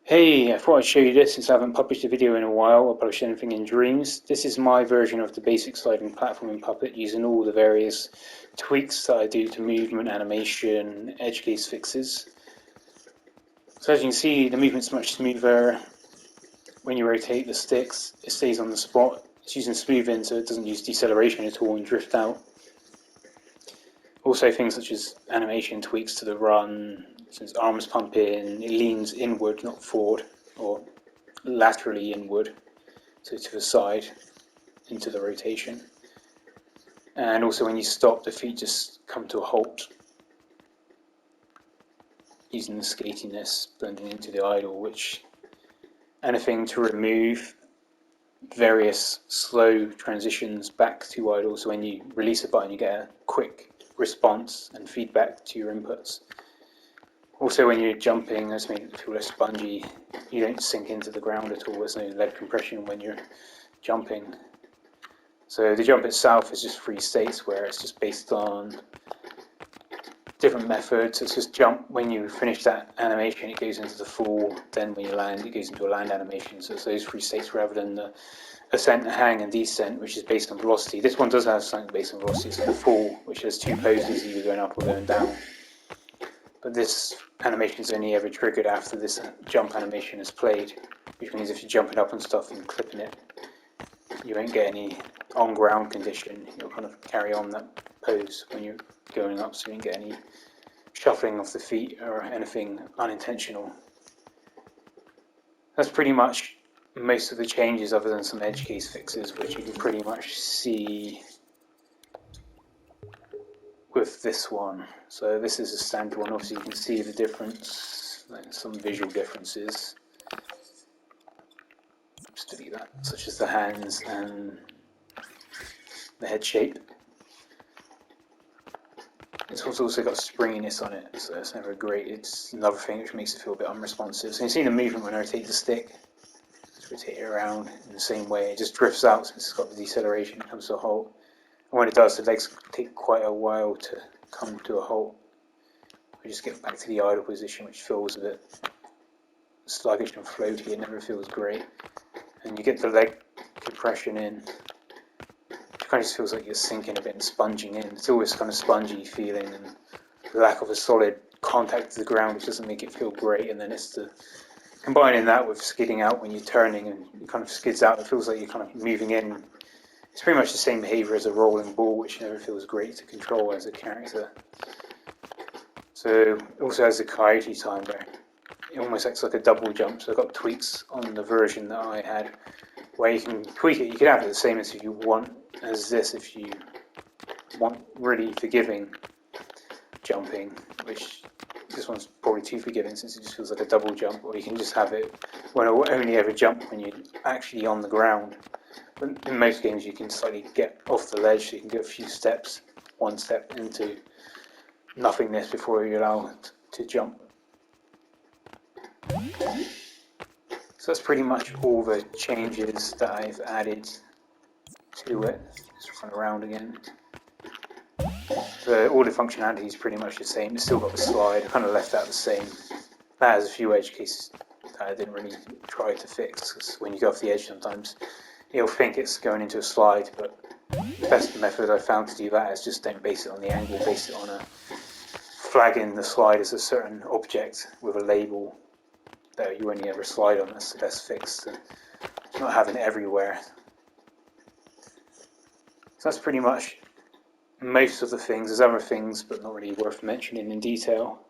Hey, I thought I'd show you this since I haven't published a video in a while or published anything in Dreams. This is my version of the basic sliding platform in Puppet using all the various tweaks that I do to movement, animation, edge case fixes. So as you can see, the movement's much smoother. When you rotate the sticks, it stays on the spot. It's using smoothing so it doesn't use deceleration at all and drift out. Also things such as animation tweaks to the run, since arms pump in, it leans inward, not forward, or laterally inward, so to the side, into the rotation. And also when you stop, the feet just come to a halt, using the skatiness blending into the idle, which anything to remove various slow transitions back to idle, so when you release a button you get a quick response and feedback to your inputs. Also when you're jumping, that's making it feel less spongy. You don't sink into the ground at all, there's no leg compression when you're jumping. So the jump itself is just free states where it's just based on different methods. It's just jump when you finish that animation, it goes into the fall, then when you land, it goes into a land animation. So it's those free states rather than the ascent, hang and descent, which is based on velocity. This one does have something based on velocity, so the fall, which has two poses, either going up or going down. But this animation is only ever triggered after this jump animation is played, which means if you're jumping up and stuff and clipping it, you won't get any on-ground condition. You'll kind of carry on that pose when you're going up, so you won't get any shuffling of the feet or anything unintentional. That's pretty much most of the changes, other than some edge case fixes, which you can pretty much see with this one. So this is a standard one. Obviously you can see the difference, like some visual differences. Just delete that, such as the hands and the head shape. It's also got springiness on it, so it's never great. It's another thing which makes it feel a bit unresponsive. So you see the movement when I rotate the stick. Just rotate it around in the same way. It just drifts out since it's got the deceleration. It comes to a halt. And when it does, the legs take quite a while to come to a halt. We just get back to the idle position, which feels a bit sluggish and floaty. It never feels great. And you get the leg compression in. It kind of just feels like you're sinking a bit and sponging in. It's always kind of spongy feeling and the lack of a solid contact to the ground, which doesn't make it feel great. And then it's the combining that with skidding out when you're turning and it kind of skids out. It feels like you're kind of moving in. It's pretty much the same behaviour as a rolling ball, which never feels great to control as a character. So it also has a coyote time where it almost acts like a double jump. So I've got tweaks on the version that I had where you can tweak it. You can have it the same as if you want as this, if you want really forgiving jumping, which this one's probably too forgiving since it just feels like a double jump, or you can just have it when it will only ever jump when you're actually on the ground. But in most games you can slightly get off the ledge, so you can go a few steps, one step into nothingness before you're allowed to jump. So that's pretty much all the changes that I've added to it. Just run around again. All the functionality is pretty much the same. It's still got the slide. I kind of left that the same. That has a few edge cases that I didn't really try to fix, because when you go off the edge sometimes you'll think it's going into a slide, but the best method I found to do that is just don't base it on the angle, base it on a flagging the slide as a certain object with a label that you only ever slide on. That's the best fix, to not having it everywhere. So that's pretty much most of the things. There's other things, but not really worth mentioning in detail.